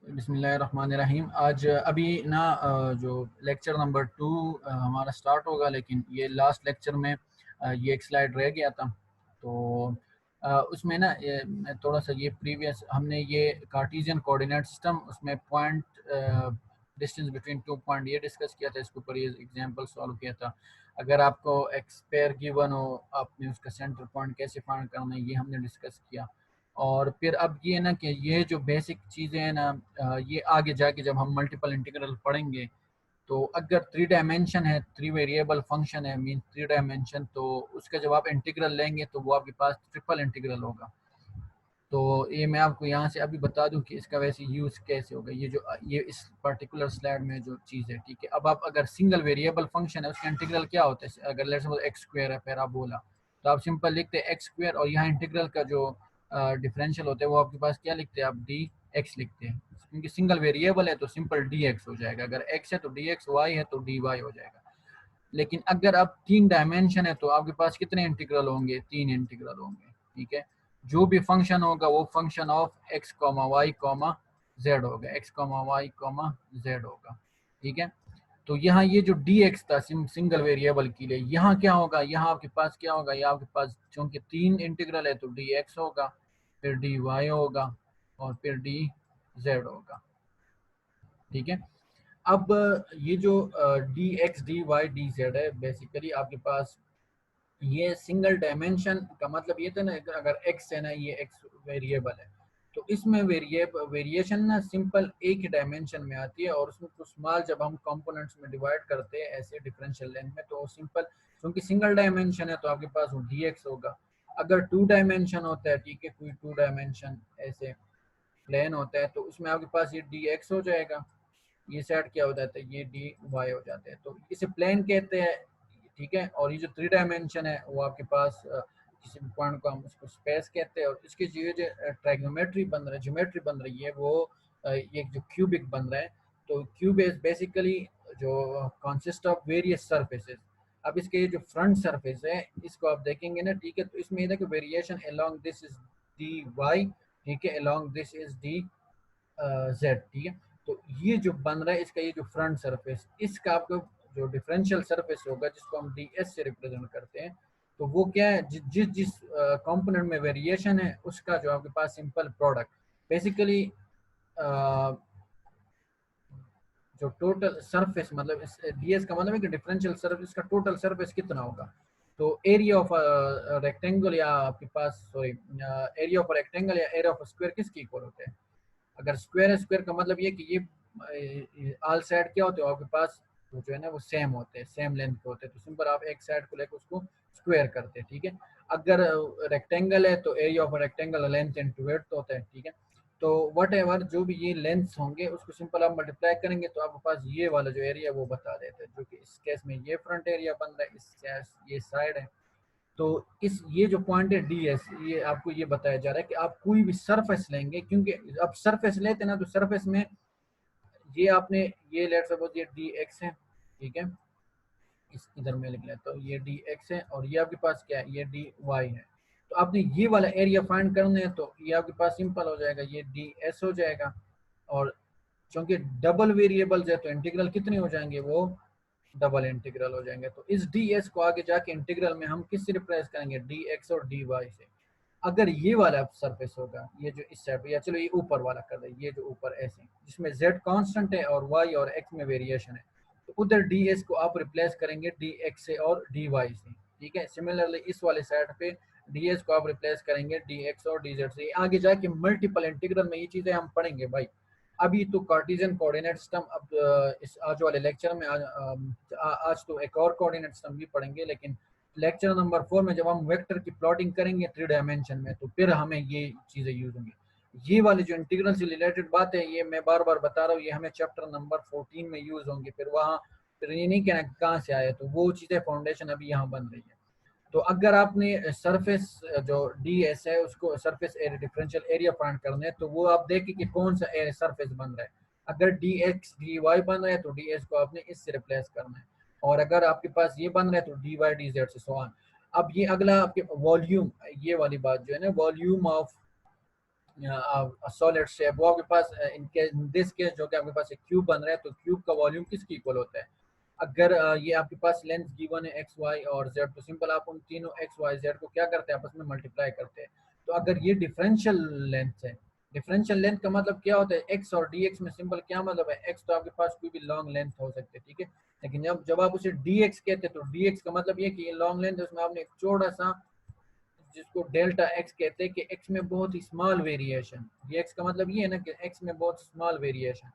बिस्मिल्लाहिर्रहमानिर्रहीम। आज अभी ना जो लेक्चर नंबर 2 हमारा स्टार्ट होगा, लेकिन ये लास्ट लेक्चर में ये एक स्लाइड रह गया था। तो उसमें ना मैं थोड़ा सा ये प्रीवियस हमने ये कार्टेशियन कोऑर्डिनेट सिस्टम, उसमें पॉइंट डिस्टेंस बिटवीन 2 पॉइंट ये डिस्कस किया था। इसके ऊपर ये एग्जांपल सॉल्व किया था। अगर आपको एक्स पेयर गिवन हो, आपने उसका सेंटर पॉइंट कैसे फाइंड करना है ये हमने डिस्कस किया। और फिर अब ये ना कि ये जो बेसिक चीज़ें हैं ना, ये आगे जाके जब हम मल्टीपल इंटीग्रल पढ़ेंगे, तो अगर 3 डायमेंशन है, 3 वेरिएबल फंक्शन है, मीन 3 डायमेंशन, तो उसका जब आप इंटीग्रल लेंगे तो वो आपके पास ट्रिपल इंटीग्रल होगा। तो ये मैं आपको यहाँ से अभी बता दूं कि इसका वैसे यूज़ कैसे होगा। ये इस पर्टिकुलर स्लाइड में जो चीज़ है, ठीक है। अब आप अगर सिंगल वेरिएबल फंक्शन है उसका इंटीग्रल क्या होता है, अगर लेट्स सपोज एक्स स्क्वायर है पैराबोला, तो आप सिंपल लिखते हैं एक्स स्क्वायर, और यहाँ इंटीग्रल का जो डिफरेंशियल होता है वो आपके पास क्या लिखते हैं, आप डी एक्स लिखते हैं। क्योंकि सिंगल वेरिएबल है तो सिंपल डी एक्स हो जाएगा, अगर एक्स है तो डी एक्स, वाई है तो डी वाई हो जाएगा। लेकिन अगर आप 3 डायमेंशन है तो आपके पास कितने इंटीग्रल होंगे, 3 इंटीग्रल होंगे, ठीक है। जो भी फंक्शन होगा वो function of X comma Y comma Z होगा, X comma Y comma Z होगा, ठीक है। तो यहाँ ये जो डी एक्स था सिंगल वेरिएबल के लिए, यहाँ क्या होगा, यहाँ आपके पास क्या होगा, यहाँ आपके पास चूंकि 3 इंटीग्रल है तो डी एक्स होगा, फिर डी वाई होगा, और फिर डी जेड होगा, ठीक है। अब ये जो D X D Y D Z है, बेसिकली आपके पास ये सिंगल डायमेंशन का मतलब ये था ना, अगर एक्स है ना, ये एक्स वेरिएबल है, तो इसमें वेरिएशन ना सिंपल एक ही डायमेंशन में आती है, और उसमें कुछ माल जब हम कंपोनेंट्स में डिवाइड करते हैं ऐसे डिफरेंशियल लेंथ में, तो सिंपल क्योंकि सिंगल डायमेंशन है तो आपके पास वो डी एक्स होगा। अगर 2 डायमेंशन होता है, ठीक है, कोई 2 डायमेंशन ऐसे प्लेन होता है, तो उसमें आपके पास ये डी एक्स हो जाएगा, ये सेट क्या हो जाता है, ये डी वाई हो जाते हैं, तो इसे प्लेन कहते हैं, ठीक है। और ये जो 3 डायमेंशन है वो आपके पास किसी भी पॉइंट को हम उसको स्पेस कहते हैं, और इसके जो ट्राइग्नोमेट्री बन रहा है, ज्योमेट्री बन रही है, वो ये जो क्यूबिक बन रहा है। तो क्यूब इज बेसिकली जो कंसिस्ट ऑफ वेरियस सरफेसेस। अब इसके ये जो फ्रंट सरफेस है इसको आप देखेंगे ना, ठीक है, तो इसमें देखो variation along this is D Y, ठीक है, along this is D Z, ठीक है। तो ये जो बन रहा है इसका ये जो फ्रंट सरफेस, इसका आपको जो डिफरेंशियल सरफेस होगा जिसको हम डी एस से रिप्रेजेंट करते हैं, तो वो क्या है, जिस जिस कंपोनेंट में वेरिएशन है उसका जो आपके पास सिंपल प्रोडक्ट, बेसिकली जो टोटल सरफेस, मतलब इस डीएस का मतलब है कि डिफरेंशियल सरफेस का टोटल सरफेस कितना होगा। तो एरिया ऑफ रेक्टेंगल, या आपके पास सॉरी एरिया ऑफ रेक्टेंगल या एरिया ऑफ स्क्वायर किसके इक्वल होते हैं। अगर स्क्वायर है, स्क्वायर का मतलब ये कि ये ऑल साइड क्या होते हैं आपके पास, वो जो है ना वो सेम होते हैं, सेम लेंथ के होते हैं, तो सिंपल आप एक साइड को लेकर उसको स्क्वायर करते हैं, ठीक है। अगर रेक्टेंगल है तो area of rectangle length into width होता है, ठीक है। तो वट एवर जो भी ये लेंथ्स होंगे उसको सिंपल आप मल्टीप्लाई करेंगे तो आपके पास ये वाला जो एरिया वो बता देते हैं, जो कि इस केस में ये फ्रंट एरिया बन रहा है, इस केस ये साइड है। तो इस ये जो पॉइंट है डी एस, ये आपको ये बताया जा रहा है कि आप कोई भी सरफेस लेंगे, क्योंकि अब सरफेस लेते हैं ना, तो सरफेस में ये आपने ये लेट सपोज ये डी एक्स है, ठीक है, इस इधर में लिख लेता हूँ, ये डी एक्स है, और ये आपके पास क्या है, ये डी वाई है। तो आपने ये वाला एरिया फाइंड करना है तो ये आपके पास सिंपल हो जाएगा, ये डी एस हो जाएगा। और क्योंकि डबल वेरिएबल्स है तो इंटीग्रल कितने हो जाएंगे, वो डबल इंटीग्रल हो जाएंगे। तो इस डी एस को आगे जाके इंटीग्रल में हम किससे रिप्लेस करेंगे, डी एक्स और डी वाई से। अगर ये वाला सरफेस होगा, ये जो इस साइड, या चलो ये ऊपर वाला कर दे, ये जो ऊपर ऐसे जिसमें z कांस्टेंट है और y और x में वेरिएशन है, तो उधर ds को आप रिप्लेस करेंगे dx से और dy से, ठीक है। सिमिलरली इस वाले साइड पे ds को आप रिप्लेस करेंगे dx और dz से। आगे जाके मल्टीपल इंटीग्रल में ये चीजें हम पढ़ेंगे भाई। अभी तो कार्टेशियन कोऑर्डिनेट सिस्टम, अब इस आज वाले लेक्चर में आज तो एक और कोऑर्डिनेट सिस्टम भी पढ़ेंगे, लेकिन लेक्चर नंबर 4 में जब हम वेक्टर की प्लॉटिंग करेंगे 3 डायमेंशन में, तो फिर हमें ये चीजें यूज होंगी। ये वाली जो इंटीग्रल से रिलेटेड बात है, ये मैं बार बार बता रहा हूँ, ये हमें चैप्टर नंबर 14 में यूज होंगी। फिर वहाँ फिर ये नहीं कहना कहाँ से आए, तो वो चीजें फाउंडेशन अभी यहाँ बन रही है। तो अगर आपने सरफेस जो डी एस है उसको surface area differential area find करना है, तो वो आप देखें कि कौन सा सरफेस बन रहा है। अगर डी एक्स डी वाई बन रहा है तो डी एस को आपने इससे रिप्लेस करना है, और अगर आपके पास ये बन रहा है तो डी वाई डी जेड से सो ऑन। अब ये अगला आपके वॉल्यूम, ये वाली बात जो है ना, वॉल्यूम ऑफ सॉलिड शेप, वो आपके पास इनके दिस केस जो कि आपके पास एक क्यूब बन रहा है, तो क्यूब का वॉल्यूम किसके इक्वल होता है? अगर ये आपके पास लेंथ गिवन है एक्स वाई और जेड, तो सिंपल आप उन तीनों एक्स वाई जेड को क्या करते हैं, आपस में मल्टीप्लाई करते हैं। तो अगर ये डिफरेंशियल लेंथ है, डिफरेंशियल लेंथ का मतलब क्या होता है, एक्स और डी एक्स में सिंपल क्या मतलब है, एक्स तो आपके पास कोई भी लॉन्ग लेंथ हो सकती है, ठीक है, लेकिन जब जब आप उसे डी एक्स कहते हैं, तो डी एक्स का मतलब ये कि ये लॉन्ग लेंथ है, उसमें आपने एक चौड़ा सा, जिसको डेल्टा एक्स कहते हैं, कि एक्स में बहुत ही स्मॉल वेरिएशन, डी एक्स का मतलब ये है ना कि एक्स में बहुत स्मॉल वेरिएशन।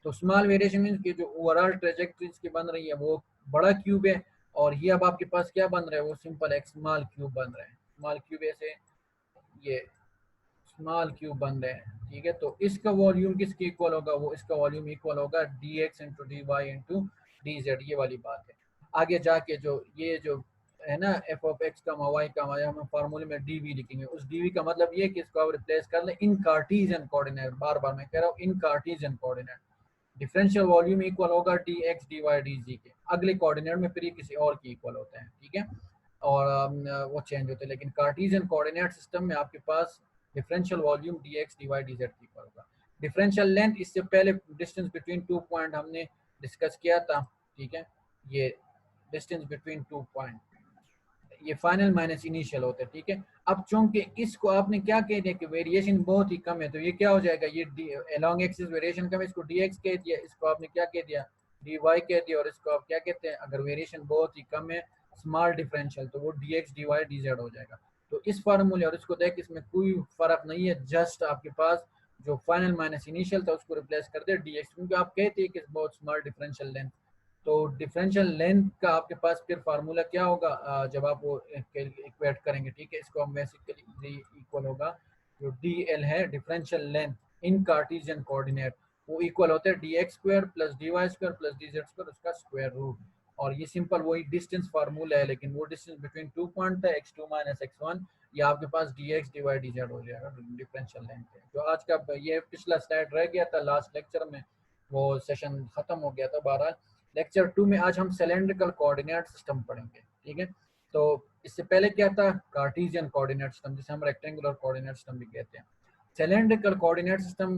तो स्मॉल वेरिएशन मीन कि जो ओवरऑल ट्रेजेक्टरीज की बन रही है वो बड़ा क्यूब है, और ये अब आपके पास क्या बन रहा है, वो सिंपल एक स्मॉल क्यूब बन रहा है, स्मॉल क्यूब ऐसे ये स्मॉल क्यूब बन रहे हैं, ठीक है। तो इसका वॉल्यूम किसके इक्वल होगा, वो इसका वॉल्यूम इक्वल होगा D X into D Y into D Z, ये वाली बात है। आगे जाके जो ये जो है ना एफ ऑफ एक्स का वाई का, हम फार्मूले में डी वी लिखेंगे, उस डी वी का मतलब ये कि इसको आप रिप्लेस कर लें इन कार्टीजियन कोऑर्डिनेट, बार बार मैं कह रहा हूँ in cartesian coordinate. Differential volume equal होगा D X D Y D Z के, अगले कोऑर्डिनेट में फिर ये किसी और के इक्वल होते हैं, ठीक है, और वो चेंज होते हैं, लेकिन कार्टेशियन कोऑर्डिनेट सिस्टम में आपके पास differential volume D X D Y D Z के इक्वल होगा। डिफरेंशियल लेंथ, इससे पहले डिस्टेंस बिटवीन टू पॉइंट हमने डिस्कस किया था, ठीक है, ये डिस्टेंस बिटवीन टू पॉइंट, ये फाइनल माइनस इनिशियल होता है, ठीक है। अब चूंकि इसको आपने क्या कह दिया कि वेरिएशन बहुत ही कम है, तो ये क्या हो जाएगा, ये अलोंग एक्सिस वेरिएशन कम है, इसको डी एक्स कह दिया, इसको आपने क्या कह दिया, डी वाई कह दिया, और इसको आप क्या कहते हैं, अगर वेरिएशन बहुत ही कम है, स्मॉल डिफरेंशियल, तो वो D X D Y D Z हो जाएगा। तो इस फार्मूले और इसको देख इसमें कोई फर्क नहीं है, जस्ट आपके पास जो फाइनल माइनस इनिशियल था उसको रिप्लेस कर दे डी एक्स, क्योंकि आप कहते हैं कि बहुत स्मॉल डिफरेंशियल लेंथ। तो डिफरेंशियल लेंथ का आपके पास फिर फार्मूला क्या होगा, जब आप वो इक्वेट करेंगे, ठीक है, इसको हम बेसिकली इक्वल होगा जो डी एल है differential length in cartesian coordinate, वो इक्वल होते हैं D X square plus D Y square plus D Z square, उसका स्क्वायर रूट। और ये सिंपल वही डिस्टेंस फार्मूला है, लेकिन वो डिस्टेंस बिटवीन टू पॉइंट था X two minus X one, ये आपके पास D X D Y D Z हो जाएगा डिफरेंशियल लेंथ है। जो आज का ये पिछला स्लाइड रह गया था लास्ट लेक्चर में, वो सेशन खत्म हो गया था। बहरहाल लेक्चर 2 में आज हम सिलेंड्रिकल कोऑर्डिनेट सिस्टम पढ़ेंगे, ठीक है। तो इससे पहले क्या था, कार्टेशियन कोऑर्डिनेट सिस्टम, जिसे हम रेक्टेंगुलर कोऑर्डिनेट सिस्टम भी कहते हैं। सिलेंड्रिकल कोऑर्डिनेट सिस्टम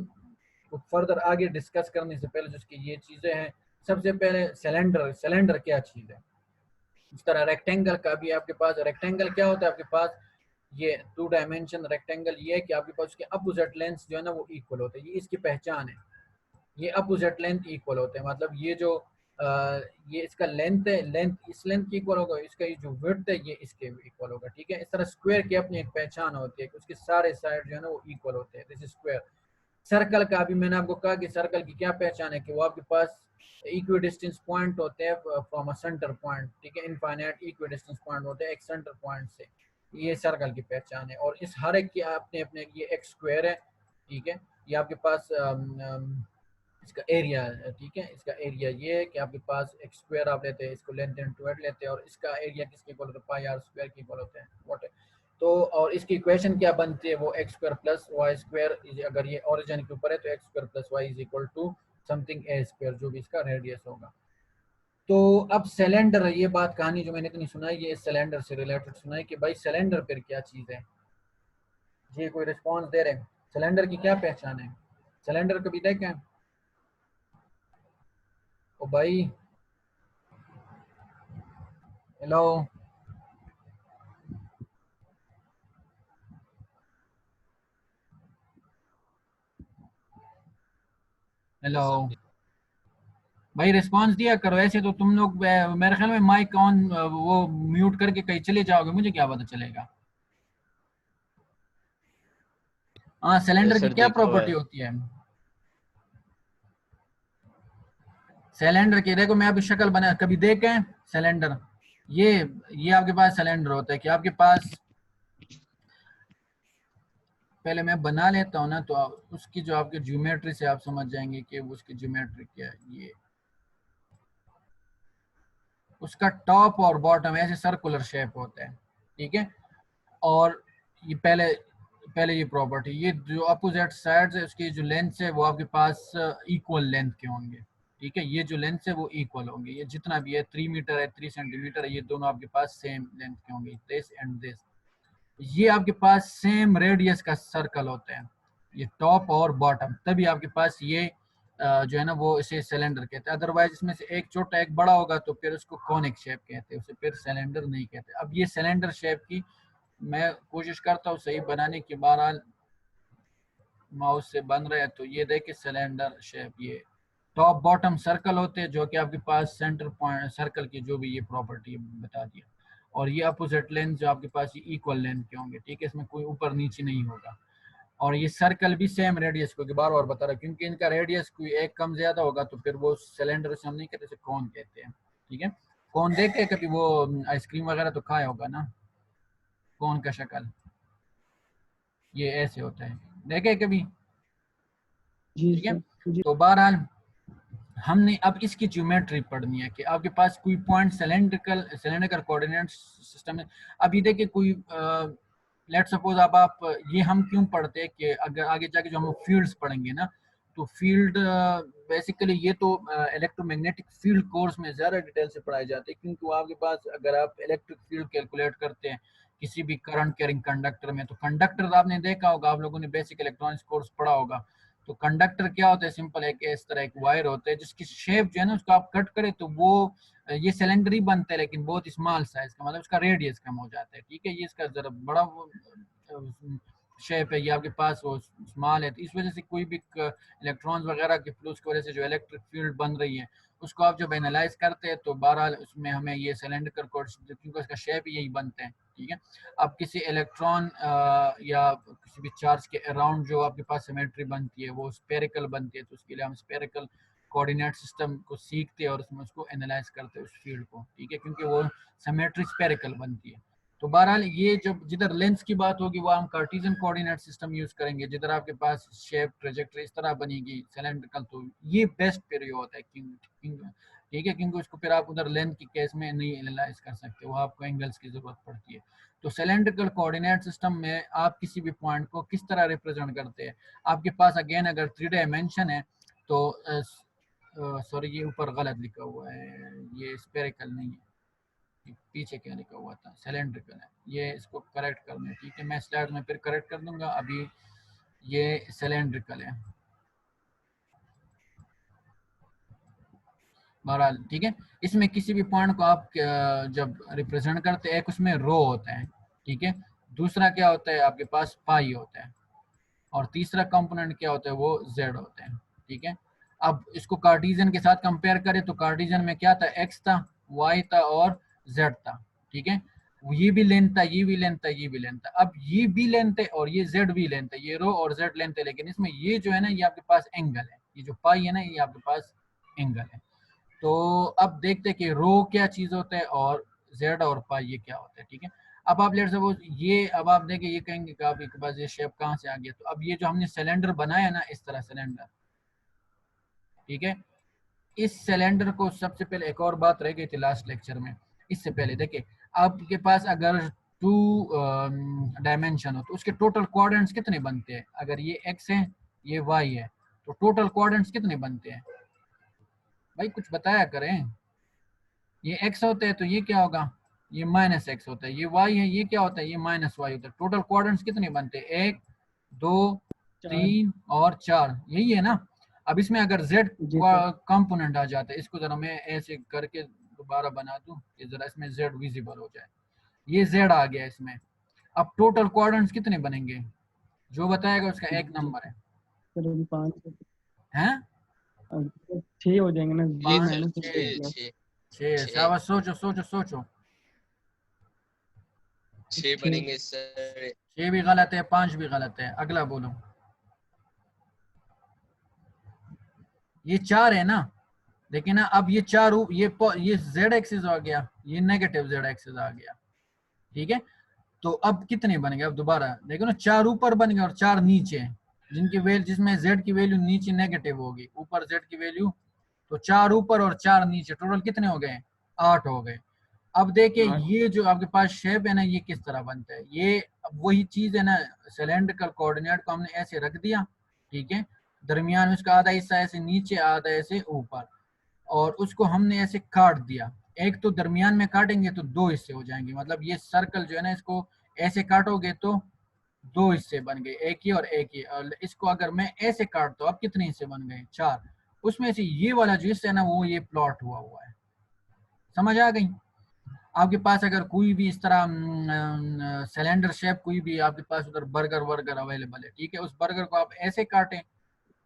को फर्दर आगे डिस्कस करने से पहले जिसकी ये चीजें हैं, सबसे पहले सिलेंडर, सिलेंडर क्या चीज है। इस तरह रेक्टेंगल का भी आपके पास, रेक्टेंगल क्या होता है आपके पास, ये टू डायमेंशन रेक्टेंगल ये है कि आपके पास उसके अपोजिट लेंथ जो है ना वो इक्वल होते हैं, ये इसकी पहचान है, ये अपोजिट लेंथ इक्वल होते हैं, मतलब ये जो ये इसका लेंथ है, लेंथ इस लेंथ की इक्वल होगा, इसका ये जो विड्थ है ये इसके इक्वल होगा, ठीक है। इस तरह स्क्वायर की अपनी एक पहचान होती है कि उसके सारे साइड जो है ना वो इक्वल होते हैं, दिस इज स्क्वायर। सर्कल का भी मैंने आपको कहा कि सर्कल की क्या पहचान है, कि वो आपके पास इक्वी डिस्टेंस पॉइंट होते हैं फ्रॉम अ सेंटर पॉइंट, ठीक है, इनफाइनाइट इक्वी डिस्टेंस पॉइंट होते हैं एक सेंटर पॉइंट से, ये सर्कल की पहचान है। और इस हर एक की अपने अपने ये एक स्क्वायर है, ठीक है, ये आपके पास इसका एरिया है, ठीक है, इसका एरिया ये है कि आपके पास एक स्क्वायर आप लेते हैं, इसको लेंथ इनटू एट लेते हैं, और इसका एरिया किसके इक्वल होता है, पाई आर स्क्वायर के इक्वल होते हैं, व्हाट है। तो और इसकी इक्वेशन क्या बनती है, वो X square plus Y square, अगर ये ओरिजिन के ऊपर है तो X square plus Y is equal to something A square, जो भी इसका रेडियस होगा। तो अब सिलेंडर, ये बात कहानी जो मैंने इतनी सुनाई, ये सिलेंडर से रिलेटेड सुनाई कि भाई सिलेंडर फिर क्या चीज़ है। जी कोई रिस्पॉन्स दे रहे हैं, सिलेंडर की क्या पहचान है, सिलेंडर कभी देखें ओ भाई, हेलो, हेलो भाई, रिस्पांस दिया करो, ऐसे तो तुम लोग मेरे ख्याल में माइक ऑन वो म्यूट करके कहीं चले जाओगे, मुझे क्या पता चलेगा। हाँ, सिलेंडर की सर क्या देखो प्रॉपर्टी होती है, सिलेंडर की देखो, मैं अभी शक्ल बना कभी देखें सिलेंडर, ये आपके पास सिलेंडर होता है कि आपके पास, पहले मैं बना लेता हूँ ना, तो उसकी जो आपके ज्योमेट्री से आप समझ जाएंगे कि उसकी ज्योमेट्री क्या है। ये उसका टॉप और बॉटम ऐसे सर्कुलर शेप होता है, ठीक है। और ये पहले पहले ये प्रॉपर्टी, ये जो अपोजिट साइड्स है उसकी जो लेंथ है वो आपके पास इक्वल लेंथ के होंगे, ठीक है, ये जो लेंथ है वो इक्वल होंगे, ये जितना भी है 3 मीटर है 3 सेंटीमीटर है, ये दोनों आपके पास सेम लेंथ के होंगे, दिस एंड दिस। ये आपके पास सेम रेडियस का सर्कल होता है, ये टॉप और बॉटम, तभी आपके पास ये जो है ना वो इसे सिलेंडर कहते हैं। अदरवाइज इसमें से एक छोटा एक बड़ा होगा तो फिर उसको कॉनिक शेप कहते हैं, उसे फिर सिलेंडर नहीं कहते। अब ये सिलेंडर शेप की मैं कोशिश करता हूँ सही बनाने की, बहरहाल माउस से बन रहे हैं। तो ये देखिए सिलेंडर शेप, ये टॉप बॉटम सर्कल होते हैं जो कि आपके पास सेंटर पॉइंट सर्कल की जो भी ये प्रॉपर्टी बता दिया, और ये अपोजिट लेंथ जो आपके पास ये इक्वल लेंथ के होंगे, ठीक है, इसमें कोई ऊपर नीचे नहीं होगा। और ये सर्कल भी सेम रेडियस को बार बार बता रहा, क्योंकि इनका रेडियस कोई एक कम ज्यादा होगा तो फिर वो सिलेंडर से हम नहीं कहते, कौन कहते हैं, ठीक है। कौन देखे कभी वो आइसक्रीम वगैरह तो खाया होगा ना, कौन का शक्ल ये ऐसे होता है, देखे कभी, जी ठीक है। सर जी। तो बहरहाल हमने अब इसकी ज्योमेट्री पढ़नी है कि आपके पास कोई पॉइंट सिलेंड्रिकल कोऑर्डिनेट सिस्टम है। अभी देखिए कोई लेट सपोज अब आप ये हम क्यों पढ़ते हैं कि अगर आगे जाके जो हम फील्ड्स पढ़ेंगे ना, तो फील्ड बेसिकली ये तो इलेक्ट्रोमैग्नेटिक फील्ड कोर्स में ज़्यादा डिटेल से पढ़ाए जाते हैं, क्योंकि वो आपके पास अगर आप इलेक्ट्रिक फील्ड कैलकुलेट करते हैं किसी भी करंट कैरिंग कंडक्टर में, तो कंडक्टर आपने देखा होगा, आप लोगों ने बेसिक इलेक्ट्रॉनिक्स कोर्स पढ़ा होगा। तो कंडक्टर क्या होता है, सिंपल है कि इस तरह एक वायर होता है जिसकी शेप जो है ना उसको आप कट करें तो वो ये सिलेंडर ही बनता है, लेकिन बहुत स्मॉल साइज का, मतलब उसका रेडियस कम हो जाता है, ठीक है। ये इसका जरा बड़ा शेप है, ये आपके पास वो स्मॉल है, तो इस वजह से कोई भी इलेक्ट्रॉन्स वगैरह के फ्लूस की वजह से जो इलेक्ट्रिक फील्ड बन रही है उसको आप जब एनालाइज करते हैं तो बहरहाल उसमें हमें ये सिलेंडर क्योंकि उसका शेप यही बनते हैं, ठीक है। अब किसी इलेक्ट्रॉन या किसी भी चार्ज के अराउंड जो आपके पास सिमेट्री बनती है वो स्पेरिकल बनती है, तो उसके लिए हम स्पेरिकल कोऑर्डिनेट सिस्टम को सीखते हैं और उसमें उसको एनालाइज करते हैं उस फील्ड को, ठीक है, क्योंकि वो सिमेट्री स्पेरिकल बनती है। तो बहरहाल ये जब जिधर लेंस की बात होगी वो हम कार्टेशियन कोऑर्डिनेट सिस्टम यूज करेंगे, जिधर आपके पास शेप ट्रेजेक्टरी इस तरह बनेगी सिलेंड्रिकल, तो ये बेस्ट फिर ये होता है ठीक है, क्योंकि उसको फिर आप उधर लेंथ की केस में नहीं एनालाइज कर सकते, वो आपको एंगल्स की जरूरत पड़ती है। तो सिलेंड्रिकल कोऑर्डिनेट सिस्टम में आप किसी भी पॉइंट को किस तरह रिप्रेजेंट करते हैं, आपके पास अगेन अगर 3 डायमेंशन है तो सॉरी ये ऊपर गलत लिखा हुआ है, ये स्पेरिकल नहीं है, पीछे क्या लिखा हुआ था, सिलेंड्रिकल है, ये इसको करेक्ट करना है, ठीक है, मैं स्लाइड में फिर करेक्ट कर दूंगा, अभी ये सिलेंड्रिकल है बहरहाल, ठीक है। इसमें किसी भी पॉइंट को आप जब रिप्रेजेंट करते हैं, एक उसमें रो होता है, ठीक है, दूसरा क्या होता है आपके पास पाई होता है, और तीसरा कंपोनेंट क्या होता है वो जेड होता है, ठीक है। अब इसको कार्टेशियन के साथ कंपेयर करें तो कार्टेशियन में क्या था, एक्स था, वाई था और जेड था, ठीक है। ये भी लेंथ था, ये भी लेंथ था, ये भी लेंथ था। अब ये भी लेंथ है और ये जेड भी लेंथ है, ये रो और जेड लेंथ है, लेकिन इसमें ये जो है ना ये आपके पास एंगल है, ये जो पाई है ना ये आपके पास एंगल है। तो अब देखते हैं कि रो क्या चीज होता है और जेड और पाई ये क्या होता है, ठीक है। अब आप लेट सपोज ये, अब आप देखिए ये कहेंगे कि आपके पास ये शेप कहाँ से आ गया, तो अब ये जो हमने सिलेंडर बनाया ना इस तरह सिलेंडर, ठीक है, इस सिलेंडर को सबसे पहले एक और बात रह गई थी लास्ट लेक्चर में, इससे पहले देखिए आपके पास अगर 2 डायमेंशन हो तो उसके टोटल कोऑर्डिनेट्स कितने बनते हैं, अगर ये एक्स है ये वाई है तो टोटल कोऑर्डिनेट्स कितने बनते हैं, भाई कुछ बताया करें। ये x होता है तो ये क्या होगा, ये माइनस एक्स होता है, ये y है, ये क्या होता है, ये माइनस वाई होता है। टोटल कोऑर्डिनेट्स कितने बनते हैं, 1 2 4 3 और 4, यही है ना। अब इसमें अगर z जी सर। कंपोनेंट आ जाता है, इसको जरा मैं ऐसे करके दोबारा बना दूं कि जरा इसमें z विजिबल हो जाए, ये z आ गया इसमें। अब टोटल कोऑर्डिनेट्स कितने बनेंगे, जो बताएगा उसका एक जी नंबर सर अभी 5 है, 6 हो जाएंगे ना, जी 5 माइनस 6 प्लस। 6, शाबाश, सोचो सोचो सोचो, 6 6 बनेंगे सर। 6 भी गलत है, 5 भी गलत है, अगला बोलो। ये 4 है ना, लेकिन ना अब ये 4 ये जेड एक्सिस आ गया, ये नेगेटिव जेड एक्सिस आ गया, ठीक है। तो अब कितने बनेंगे, अब दोबारा देखो ना, 4 ऊपर बन गए और 4 नीचे, जिनकी वैल्यू जिसमें जेड की वैल्यू नीचे नेगेटिव होगी, ऊपर जेड की वैल्यू, तो 4 ऊपर और 4 नीचे, टोटल कितने हो गए, 8 हो गए। अब देखिए 8 ये जो आपके पास शेप है ना ये किस तरह बनता है, ये वही चीज है ना, सिलेंड्रिकल कोऑर्डिनेट को हमने ऐसे रख दिया, ठीक है, दरमियान में उसका आधा हिस्सा ऐसे नीचे आधा ऐसे ऊपर, और उसको हमने ऐसे काट दिया। एक तो दरमियान में काटेंगे तो 2 हिस्से हो जाएंगे, मतलब ये सर्कल जो है ना इसको ऐसे काटोगे तो दो हिस्से बन गए, एक ही और एक ही। और इसको अगर मैं ऐसे काटता हूँ, अब कितने हिस्से बन गए? 4। उसमें से ये वाला जो हिस्सा है ना, वो ये प्लॉट हुआ है। समझ आ गई? आपके पास अगर कोई भी इस तरह सिलेंडर शेप कोई भी आपके पास उधर बर्गर वर्गर अवेलेबल है, ठीक है, उस बर्गर को आप ऐसे काटें,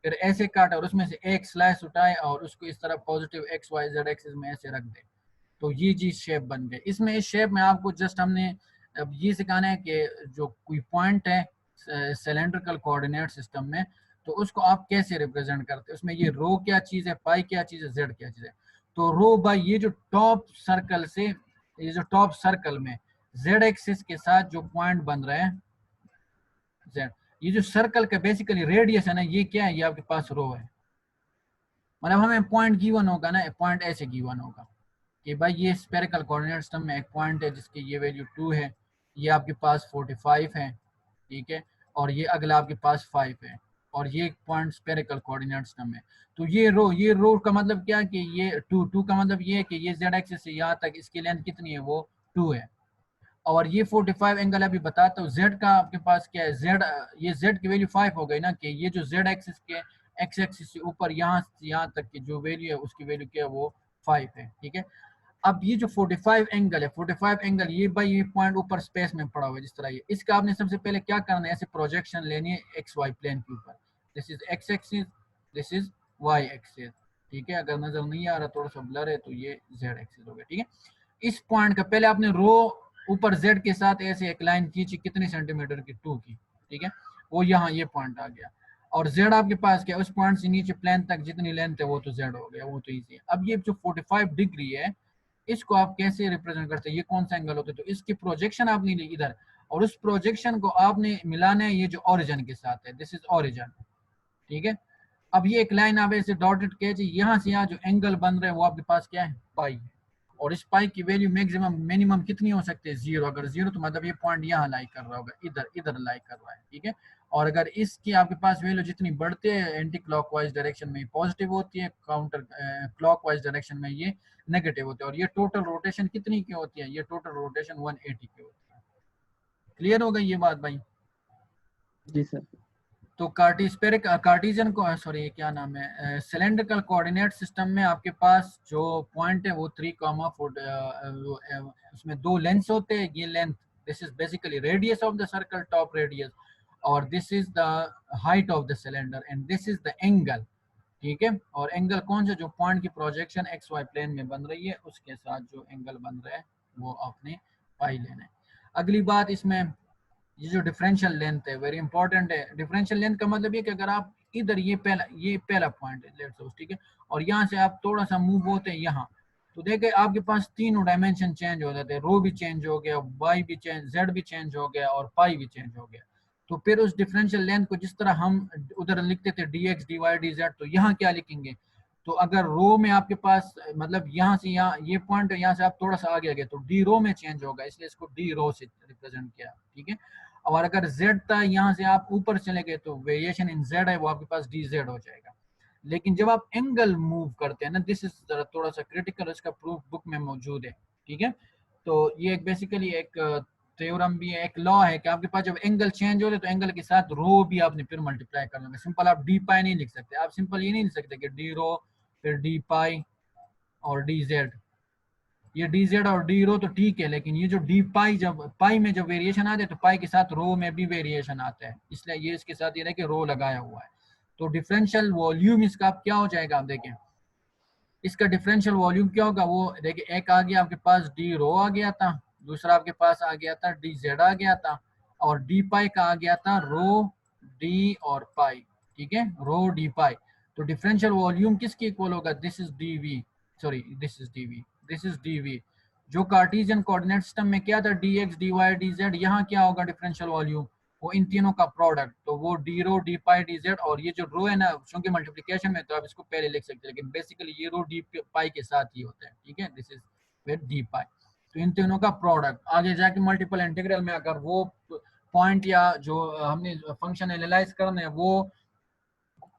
फिर ऐसे काटें और उसमें से एक स्लाइस उठाए और उसको इस तरह positive X Y Z axis में ऐसे रख दें, तो ये जी शेप बन गई। इसमें इस शेप में आपको जस्ट हमने अब ये सिखाना है कि जो कोई पॉइंट है सिलेंड्रिकल कोऑर्डिनेट सिस्टम में, तो उसको आप कैसे रिप्रेजेंट करते हैं। उसमें ये रो क्या चीज़ है, पाई क्या चीज़ है, जेड क्या चीज़ है। तो रो बाई ये जो टॉप सर्कल से, ये जो टॉप सर्कल में जेड एक्सिस के साथ जो पॉइंट बन रहे हैं जेड, ये जो सर्कल का बेसिकली रेडियस है ना, ये क्या है, ये आपके पास रो है। मतलब हमें पॉइंट गिवन होगा ना, पॉइंट ऐसे गिवन होगा कि भाई ये स्पेरिकल कोऑर्डिनेट सिस्टम में एक पॉइंट है जिसकी ये वैल्यू 2 है, ये आपके पास 45 है, ठीक है, और ये अगला आपके पास 5 है, और ये एक पॉइंट स्पेरिकल कोऑर्डिनेट सिस्टम है। तो ये रो का मतलब क्या कि ये 2 का मतलब ये है कि ये जेड एक्सिस से यहाँ तक इसकी लेंथ कितनी है, वो 2 है। और ये 45 एंगल अभी बताता हूँ। जेड का आपके पास क्या है, जेड, ये जेड की वैल्यू 5 हो गई ना, कि ये जो जेड एक्सिस के एक्स एक्सिस से ऊपर यहाँ तक की जो वैल्यू है उसकी वैल्यू क्या है, वो 5 है, ठीक है। अब ये जो 45 एंगल है, 45 एंगल ये भाई ये पॉइंट ऊपर स्पेस में पड़ा हुआ है जिस तरह ये, इसका आपने सबसे पहले क्या करना है, ऐसे प्रोजेक्शन लेनी है एक्स वाई प्लेन के ऊपर। This is X axis, this is Y axis, ठीक है। अगर नजर नहीं आ रहा, थोड़ा सा ब्लर है, तो ये जेड एक्सिस हो गया, ठीक है। इस पॉइंट का पहले आपने रो ऊपर जेड के साथ ऐसे एक लाइन खींची, कितने सेंटीमीटर की, 2 की, ठीक है। वो यहाँ ये पॉइंट आ गया, और जेड आपके पास क्या, उस पॉइंट से नीचे प्लेन तक जितनी लेंथ है वो तो जेड हो गया, वो तो इजी है। अब ये जो 45 डिग्री है, इसको आप कैसे रिप्रेजेंट करते हैं, ये कौन सा एंगल होता है, तो इसकी प्रोजेक्शन आपने ली इधर, और उस प्रोजेक्शन को आपने मिलाना है ये जो ओरिजिन के साथ है, दिस इज ओरिजिन, ठीक है। अब ये एक लाइन आप ऐसे डॉटेड कीजिए, यहाँ से यहाँ जो एंगल बन रहे हैं वो आपके पास क्या है, पाई। और इस पाई की वैल्यू मैक्सिमम मिनिमम कितनी हो सकती है, 0। अगर 0 तो मतलब ये पॉइंट यहाँ लाई कर रहा होगा, इधर इधर लाई कर रहा है, ठीक है। और अगर इसकी आपके पास वैल्यू जितनी बढ़ती है एंटी क्लॉकवाइज डायरेक्शन में पॉजिटिव होती है, काउंटर क्लॉकवाइज डायरेक्शन में ये नेगेटिव होती है। और ये टोटल रोटेशन कितनी की होती है, ये टोटल रोटेशन 180 की होती है। क्लियर हो गई ये बात भाई? जी सर। तो कार्टिस्पेरिक कार्टिजियन को सॉरी क्या नाम है, सिलेंड्रिकल कोऑर्डिनेट सिस्टम में आपके पास जो पॉइंट है वो 3, उसमें 2 लेंथ होते हैं। ये length, this is basically radius of the circle, top radius, और this is the height of the cylinder and this is the angle, ठीक है। और एंगल कौन सा, जो पॉइंट की प्रोजेक्शन एक्स वाई प्लेन में बन रही है उसके साथ जो एंगल बन रहा है वो आपने पाई लेना है। अगली बात इसमें, ये जो डिफरेंशियल लेंथ है वेरी इंपॉर्टेंट है। डिफरेंशियल लेंथ का मतलब ये कि अगर आप इधर ये पहला पॉइंट है लेट्स सपोज, ठीक है, और यहाँ से आप थोड़ा सा मूव होते हैं यहाँ, तो देखे आपके पास तीनों डायमेंशन चेंज हो जाते हैं, रो भी चेंज हो गया, वाई भी चेंज, जेड भी चेंज हो गया, और पाई भी चेंज हो गया। तो फिर उस डिफरेंशियल लेंथ को जिस तरह हम उधर लिखते थे D X D Y D Z, तो यहाँ क्या लिखेंगे, तो अगर रो में आपके पास मतलब यहाँ से यहाँ ये पॉइंट है, यहाँ से आप थोड़ा सा आगे गए तो डी रो में चेंज होगा, इसलिए इसको डी रो से रिप्रेजेंट किया, ठीक है। और अगर z था, यहाँ से आप ऊपर चले गए तो वेरिएशन इन z है वो आपके पास dz हो जाएगा। लेकिन जब आप एंगल मूव करते हैं ना, दिस इज थोड़ा सा क्रिटिकल, इसका प्रूफ बुक में मौजूद है, ठीक है। तो ये एक बेसिकली एक थ्योरम भी है, एक लॉ है कि आपके पास जब एंगल चेंज हो रहे तो एंगल के साथ रो भी आपने फिर मल्टीप्लाई करना है। सिंपल आप डी पाई नहीं लिख सकते, आप सिंपल ये नहीं लिख सकते कि डी रो फिर डी पाई और डी जेड। ये डी जेड और डी रो तो ठीक है, लेकिन ये जो डी पाई, जब पाई में जब वेरिएशन आते हैं तो पाई के साथ रो में भी वेरिएशन आता है, इसलिए ये इसके साथ ये कि रो लगाया हुआ है। तो डिफरेंशियल वॉल्यूम इसका आप क्या हो जाएगा, आप देखें इसका डिफरेंशियल वॉल्यूम क्या होगा, वो देखिए एक आ गया आपके पास डी रो आ गया था, दूसरा आपके पास आ गया था डी जेड आ गया था, और डी पाई का आ गया था रो डी और पाई, ठीक है, रो डी पाई। तो डिफरेंशियल वॉल्यूम किसके इक्वल होगा, this is D V, sorry this is D V, this is D V. जो कार्टेशियन कोऑर्डिनेट सिस्टम में क्या था, D X D Y D Z, यहाँ क्या होगा डिफरेंशियल वॉल्यूम, वो इन तीनों का प्रोडक्ट, तो वो डी रो डी पाई डी जेड। और ये जो रो है ना, चूंकि मल्टीप्लिकेशन में तो आप इसको पहले लिख सकते हैं, लेकिन बेसिकली ये रो डी पाई के साथ ही होता है, ठीक है, this is with D pi. तो इन तीनों का प्रोडक्ट आगे जाके मल्टीपल इंटीग्रल में अगर वो पॉइंट या जो हमने फंक्शन एनालाइज करना है वो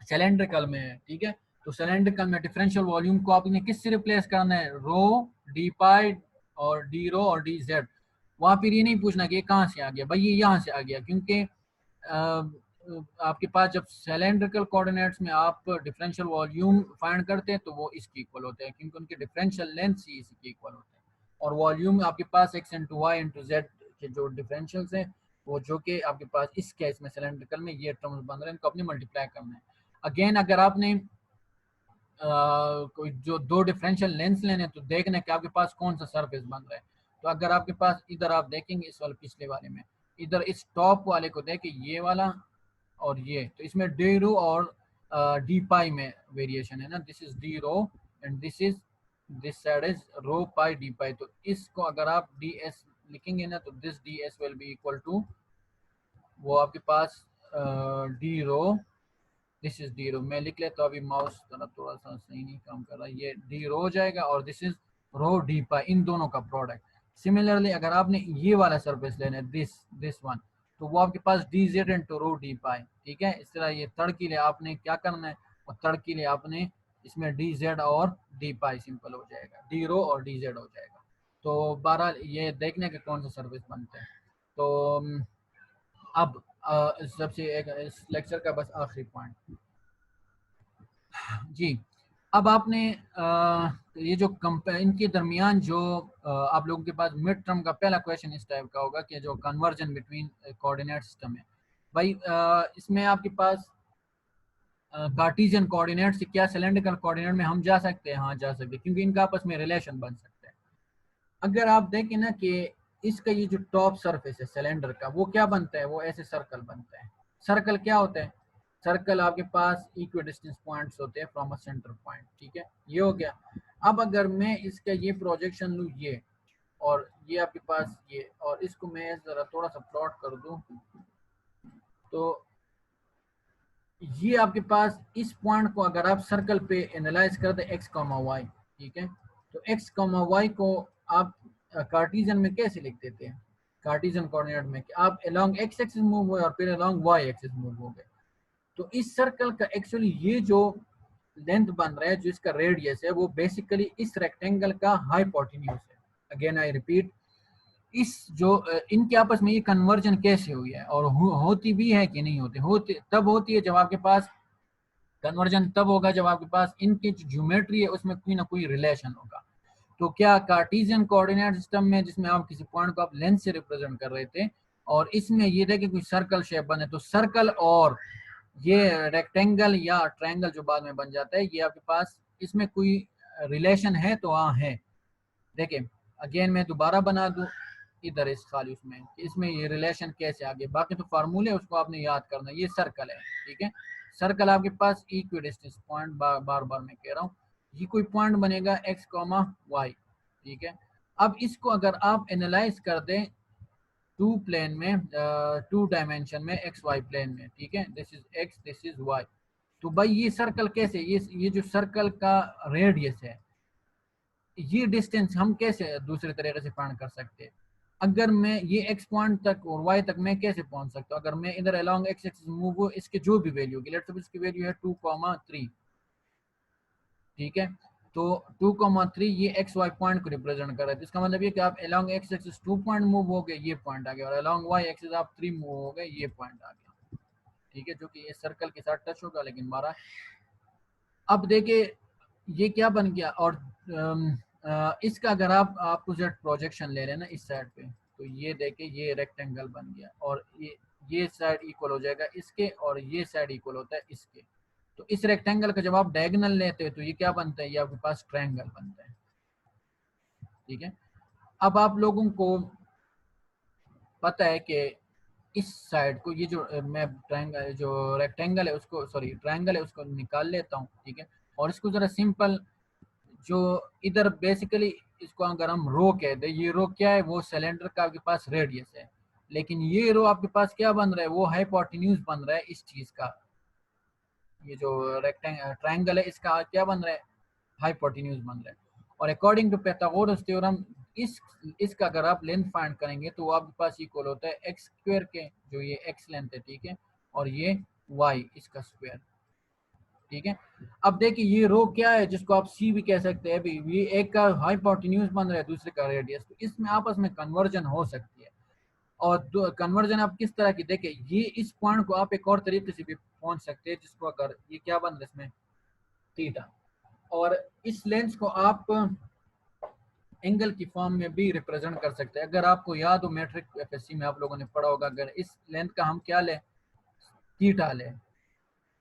सिलेंड्रिकल में है, ठीक है। तो सिलेंड्रिकल में डिफरेंशियल वॉल्यूम को आपने किससे रिप्लेस करना है, रो डी पाई और डी रो और डी जेड। वहां फिर ये नहीं पूछना कि ये कहाँ से आ गया, भाई ये यहाँ से आ गया, क्योंकि आपके पास जब सिलेंड्रिकल कोऑर्डिनेट्स में आप डिफरेंशियल वॉल्यूम फाइंड करते हैं तो वो इसके इक्वल होते हैं, क्योंकि उनके डिफरेंशियल लेंथ ही इसके इक्वल होते हैं। और वॉल्यूम आपके पास x into Y into Z के जो डिफरेंशियल्स हैं वो जो कि आपके पास इस केस में सिलेंड्रिकल में ये टर्म्स बन रहे हैं, इनको अपनी मल्टीप्लाई करना है। अगेन अगर आपने कोई जो दो डिफरेंशियल लेंस लेने तो देखना है कि आपके पास कौन सा सरफेस बन रहा है। तो अगर आपके पास इधर आप देखेंगे इस वाले पिछले वाले में, इधर इस टॉप वाले को देखें ये वाला और ये, तो इसमें डी रो और डी पाई में वेरिएशन है ना, this is D rho and this side is rho pi D pi. तो इसको अगर आप डी एस लिखेंगे ना तो this D S will be equal to वो आपके पास D rho, this is D rho. मैं लिख लेता हूँ, अभी माउस थोड़ा सा सही नहीं काम कर रहा, ये डी रो हो जाएगा और दिस इज रो डी पाई, इन दोनों का प्रोडक्ट। सिमिलरली अगर आपने ये वाला सरफेस लेना है दिस वन, तो वो आपके पास D Z into rho D pi, ठीक है। इस तरह ये तड़ के लिए आपने क्या करना है, और तड़ के लिए आपने इसमें डी जेड और डी पाई सिंपल हो जाएगा, डी रो और डी जेड हो जाएगा। तो 12 ये देखने के कौन सा सर्विस बनता है। तो अब सबसे एक इस लेक्चर का बस आखिरी पॉइंट जी, अब आपने ये जो इनके दरमियान जो आप लोगों के पास मिड टर्म का पहला क्वेश्चन इस टाइप का होगा कि जो कन्वर्जन बिटवीन कोऑर्डिनेट सिस्टम है भाई, इसमें आपके पास कार्टेशियन कोऑर्डिनेट से क्या सिलेंड्रिकल कोऑर्डिनेट में हम जा सकते हैं, हाँ जा सकते हैं, क्योंकि इनका आपस में रिलेशन बन सकता है। अगर आप देखें ना कि इसका ये जो टॉप सरफेस है सिलेंडर का वो क्या बनता है, वो ऐसे सर्कल बनता है। सर्कल क्या होता है, सर्कल आपके पास इक्वी डिस्टेंस पॉइंट्स होते हैं फ्रॉम अ सेंटर पॉइंट, ठीक है, ये हो गया। अब अगर मैं इसका ये प्रोजेक्शन लूँ ये, और ये आपके पास ये, और इसको मैं जरा थोड़ा सा प्लॉट कर दूं, तो ये आपके पास इस पॉइंट को अगर आप सर्कल पे एनालाइज कर दे एक्स कॉमा वाई, ठीक है, तो एक्स कॉमा वाई को आप कार्टेशियन में कैसे लिख देते हैं, कार्टेशियन कोऑर्डिनेट में कि आप अलोंग एक्स एक्सिस मूव हुए और फिर अलोंग वाई एक्सिस मूव हो गए। तो इस सर्कल का एक्चुअली ये जो लेंथ बन रहा है, जो इसका रेडियस है, वो बेसिकली इस रेक्टेंगल का हाइपोटेन्यूज है। अगेन आई रिपीट, इस जो इनके आपस में ये कन्वर्जन कैसे हुई है और होती भी है कि नहीं होती तब होती है जब आपके पास कन्वर्जन तब होगा जब आपके पास इनकी जो ज्योमेट्री है उसमें कोई ना कोई रिलेशन होगा। तो क्या कार्टेशियन कोऑर्डिनेट सिस्टम में जिसमें आप किसी पॉइंट को आप लेंथ से रिप्रेजेंट कर रहे थे और इसमें ये देखे कोई सर्कल शेप बने, तो सर्कल और ये रेक्टेंगल या ट्रायंगल जो बाद में बन जाता है, ये आपके पास इसमें कोई रिलेशन है, तो हाँ है। देखिए अगेन मैं दोबारा बना दूं इधर इस खाली उसमें, इसमें ये रिलेशन कैसे आगे, बाकी तो फार्मूले उसको आपने याद करना। ये सर्कल है, ठीक है, सर्कल आपके पास इक्वी डिस्टेंस पॉइंट, बार बार मैं कह रहा हूँ, ये कोई पॉइंट बनेगा एक्स कॉमा वाई, ठीक है। अब इसको अगर आप एनालाइज कर दें टू प्लेन में, टू डायमेंशन में, एक्स वाई प्लेन में, ठीक है, this is X this is Y, तो भाई ये सर्कल कैसे, ये जो सर्कल का रेडियस है, ये डिस्टेंस हम कैसे दूसरे तरीके से फाइंड कर सकते हैं। अगर मैं ये एक्स पॉइंट तक और वाई तक मैं कैसे पहुंच सकता हूँ, अगर मैं इधर अलोंग एक्स एक्सिस मूव हो, इसके जो भी वैल्यू होगी, लेट्स सपोज इसकी वैल्यू है 2,3, ठीक है, तो 2,3 ये एक्स वाई पॉइंट को रिप्रेजेंट कर रहा है। इसका मतलब ये कि आप along x axis 2 point move हो गए, ये पॉइंट आ गया, और अलोंग वाई एक्सिस आप 3 मूव हो गए, ये पॉइंट आ गया, ठीक है, जो कि ये सर्कल के साथ टच होगा लेकिन मारा। अब देखिए ये क्या बन गया, और इसका अगर आप अपोजिट प्रोजेक्शन ले लेना इस साइड पे, तो ये देखिए ये रेक्टेंगल बन गया, और ये साइड इक्वल हो जाएगा इसके, और ये साइड इक्वल होता है इसके। तो इस रेक्टेंगल का जब आप डायगोनल लेते हैं तो ये क्या बनता है, ये आपके पास ट्रायंगल बनता है, ठीक है। अब आप लोगों को पता है कि इस साइड को, ये जो मैं ट्रायंगल जो रेक्टेंगल है उसको, सॉरी ट्रायंगल है उसको निकाल लेता हूँ, ठीक है, और इसको जरा सिंपल, जो इधर बेसिकली इसको अगर हम रो कह दे, ये रो क्या है, वो सिलेंडर का आपके पास रेडियस है, लेकिन ये रो आपके पास क्या बन रहा है, वो हाइपोटेन्यूज बन रहा है इस चीज का। ये जो ट्रायंगल है इसका क्या बन रहा है, हाइपोटेन्यूज बन रहा है। और अकॉर्डिंग टू पाइथागोरस थ्योरम इसका अगर आप लेंथ फाइंड करेंगे तो वो आपके पास इक्वल होता है एक्स स्क्वायर के, जो ये एक्स लेंथ है, ठीक है, और ये वाई इसका स्क्वायर, ठीक है। अब देखिए ये रो क्या है, जिसको आप सी भी कह सकते हैं, भी ये एक का हाइपोटेन्यूज बन रहा है दूसरे का रेडियस, तो इसमें आपस में कन्वर्जन हो सकती है। और कन्वर्जन आप किस तरह की देखें, ये इस पॉइंट को आप एक और तरीके से भी पहुंच सकते हैं, जिसको अगर ये क्या बन रहा है इसमें थीटा, और इस लेंस को आप एंगल की फॉर्म में भी रिप्रेजेंट कर सकते हैं। अगर आपको याद हो मैट्रिक एफएससी में आप लोगों ने पढ़ा होगा, अगर इस लेंथ का हम क्या लें थीटा लें,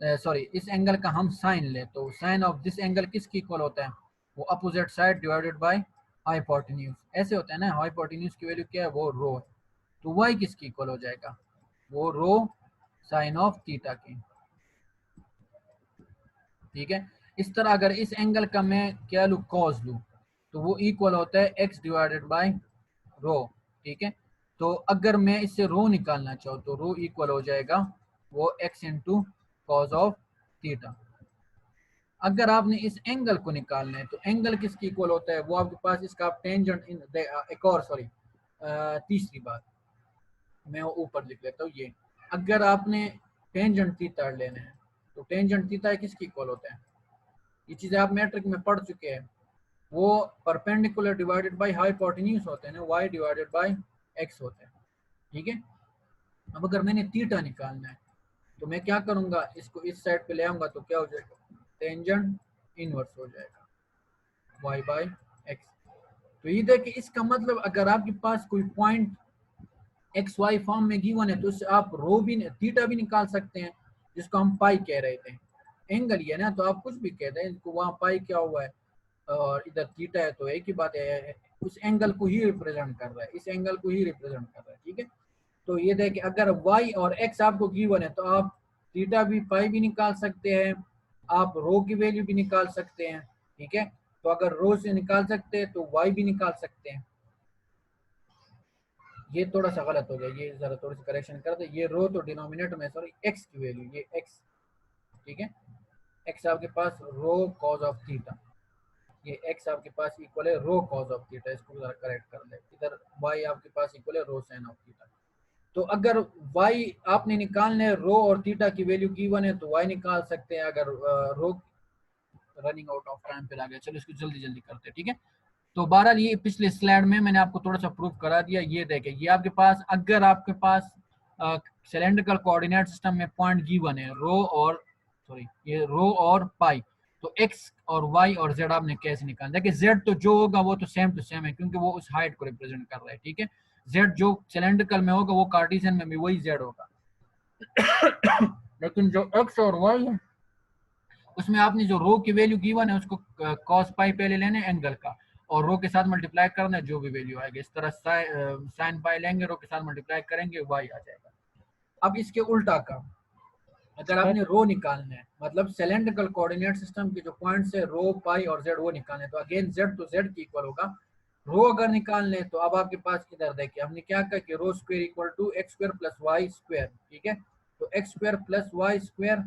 सॉरी इस एंगल का हम साइन ले, तो साइन ऑफ दिस एंगल किसकी इक्वल होता है, वो opposite side divided by hypotenuse, ऐसे होता है ना। हाइपोटेन्यूज की वैल्यू क्या है, वो रो है, तो वाई किसकी इक्वल हो जाएगा, वो रो साइन ऑफ थीटा की। ठीक है, इस तरह अगर इस एंगल का मैं क्या लूँ कॉस लूँ, तो वो इक्वल होता है एक्स डिवाइडेड बाय रो। ठीक है, तो अगर मैं इससे रो निकालना चाहूँ तो रो इक्वल हो जाएगा वो x into cos of theta. अगर आपने इस एंगल को निकालना है तो एंगल किसकी इक्वल होता है, वो आपके पास इसका आप टेंजेंट इन एक और सॉरी तीसरी बात मैं ऊपर लिख लेता हूँ, ये अगर आपने टेंजेंट थीटा लेना है तो टेंजेंट थीटा किसकी इक्वल होता है, ये चीजें आप मैट्रिक में पढ़ चुके हैं, वो परपेंडिकुलर डिवाइडेड बाय हाइपोटेन्यूज होते हैं ना, वाई डिवाइडेड बाय एक्स होते हैं। ठीक है, अब अगर मैंने थीटा निकालना है तो मैं क्या करूंगा, इसको इस साइड पे ले आऊंगा तो क्या हो जाएगा, टेंजेंट इनवर्स हो जाएगा y बाय एक्स। तो ये देखिए, इसका मतलब अगर आपके पास कोई पॉइंट एक्स वाई फॉर्म में गिवन है तो उससे आप रो भी थीटा भी निकाल सकते हैं, जिसको हम पाई कह रहे थे। एंगल ये ना, तो आप कुछ भी कहते हैं, इसको वहाँ पाई क्या हुआ है और इधर थीटा है, तो एक ही बात है, उस एंगल को ही रिप्रेजेंट कर रहा है, इस एंगल को ही रिप्रेजेंट कर रहा है। ठीक है, तो ये देखिए अगर y और x आपको गिवन है तो आप थीटा भी पाई भी निकाल सकते हैं, आप रो की वैल्यू भी निकाल सकते हैं। ठीक है, तो अगर रो से निकाल सकते हैं तो y भी निकाल सकते हैं। ये थोड़ा सा गलत हो गया, ये जरा थोड़ी सी करेक्शन कर दे, ये रो तो डिनोमिनेटर में सॉरी x की वैल्यू, ये x। ठीक है, x आपके पास रो कॉज ऑफ थीटा, ये x आपके पास इक्वल है रो कॉज ऑफ थीटा, इसको जरा करेक्ट कर ले, इधर y आपके पास इक्वल है रो साइन ऑफ थीटा। तो अगर y आपने निकालने है रो और थीटा की वैल्यू गिवन है तो y निकाल सकते हैं। अगर रो रनिंग आउट ऑफ टाइम पे आ गया, चलो इसको जल्दी जल्दी करते हैं। ठीक है, तो बहरहाल ये पिछले स्लाइड में मैंने आपको थोड़ा सा प्रूफ करा दिया। ये देखें, ये आपके पास अगर आपके पास सिलेंड्रिकल कोऑर्डिनेट सिस्टम में पॉइंट गिवन है रो और सॉरी ये रो और पाई, तो एक्स और वाई और जेड आपने कैसे निकालना। देखिए जेड तो जो होगा वो तो सेम टू सेम है, क्योंकि वो उस हाइट को रिप्रेजेंट कर रहा है। ठीक है, जेड जो सिलेंड्रिकल में होगा वो कार्टेशियन में भी वही जेड होगा लेकिन जो एक्स और वाई है उसमें आपने जो रो की वैल्यू गिवन है उसको कॉस पाई पहले लेने एंगल का, और रो के साथ मल्टीप्लाई करना है, जो भी वैल्यू आएगी इस तरह साइन पाई लेंगे, रो के साथ मल्टीप्लाई करेंगे, वाई आ जाएगा। अब इसके उल्टा का, अगर सर आपने रो निकालना है, मतलब सिलेंड्रिकल कोऑर्डिनेट सिस्टम के जो पॉइंट्स है रो पाई और जेड वो निकालने, तो अगेन जेड तो जेड की इक्वल होगा। रो अगर निकालने तो अब आपके पास इधर देखिए हमने क्या कहा कि rho square equal to X square plus Y square. ठीक है, तो X square plus Y square,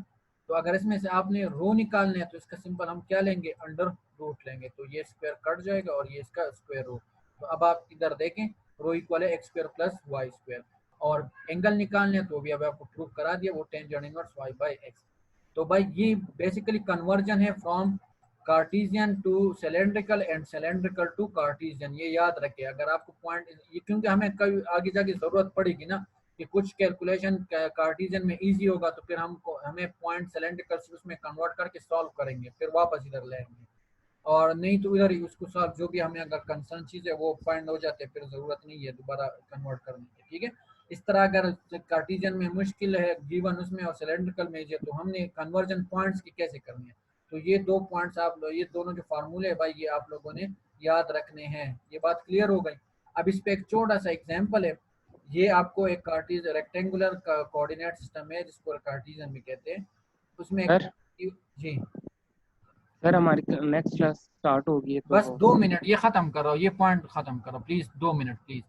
तो अगर इसमें से आपने रो निकालने है तो इसका सिंपल हम क्या लेंगे, अंडर रूट लेंगे, तो ये स्क्वायर कट जाएगा और ये इसका स्क्वायर रूट। तो अब आप इधर देखें रो इक्वल है X square plus Y square, और एंगल निकालने तो भी अब आपको प्रूव करा दिया, वो tangent inverse y by x। तो भाई ये बेसिकली कन्वर्जन है from Cartesian to cylindrical and cylindrical to Cartesian, ये याद रखें अगर आपको पॉइंट ये, क्योंकि हमें कभी आगे जाके जरूरत पड़ेगी ना कि कुछ कैलकुलेशन कार्टेशियन में इजी होगा, तो फिर हमको हमें पॉइंट सिलेंड्रिकल से उसमें कन्वर्ट करके सॉल्व करेंगे, फिर वापस इधर लाएंगे, और नहीं तो इधर ही उसको सॉल्व जो भी हमें अगर कंसर्न चीज है वो फाइंड हो जाते हैं, फिर जरूरत नहीं है दोबारा कन्वर्ट करने की। ठीक है, इस तरह अगर कार्टेशियन में मुश्किल है गिवन उसमें और सिलेंड्रिकल में है, तो हमने कन्वर्जन पॉइंट्स की कैसे करनी है, तो ये दो पॉइंट्स आप ये दोनों जो फार्मूले है भाई ये आप लोगों ने याद रखने हैं। ये बात क्लियर हो गई। अब इस पे एक छोटा सा एग्जाम्पल है, ये आपको एक कार्टेशियन रेक्टेंगुलर कोऑर्डिनेट सिस्टम है जिसको कार्टेशियन में कहते हैं, उसमें एक सर जी सर हमारी नेक्स्ट क्लास स्टार्ट होगी बस तो 2 मिनट, ये खत्म करो, ये पॉइंट खत्म करो प्लीज, 2 मिनट प्लीज।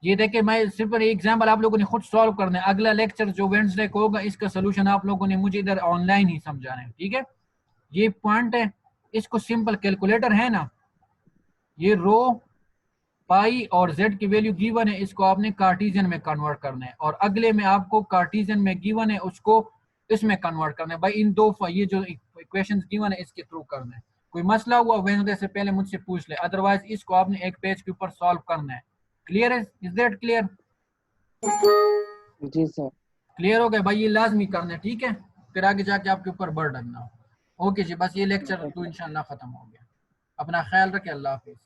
ये देखिए मैं सिर्फ एग्जाम्पल आप लोगों ने खुद सॉल्व करना है, अगला लेक्चर जो वेडनेसडे को होगा इसका सोल्यूशन आप लोगों ने मुझे इधर ऑनलाइन ही समझाना है। ठीक है, ये पॉइंट है, इसको सिंपल कैलकुलेटर है ना, ये रो पाई और जेड की वैल्यू गिवन है, इसको आपने कार्टेशियन में कन्वर्ट करना है, और अगले में आपको कार्टेशियन में गिवन है उसको इसमें कन्वर्ट करना है। भाई इन दो ये जो इक्वेशंस गिवन है इसके थ्रू करना है। कोई मसला हुआ वेडनेसडे से पहले मुझसे पूछ ले, अदरवाइज इसको आपने एक पेज के ऊपर सॉल्व करना है। क्लियर है, इज दैट क्लियर? जी सर। क्लियर हो गया भाई, ये लाजमी करना है, ठीक है, फिर आगे जाके आपके ऊपर बर्डन ना हो। ओके जी, बस ये लेक्चर तो इंशाल्लाह खत्म हो गया। अपना ख्याल रखें, अल्लाह हाफिज।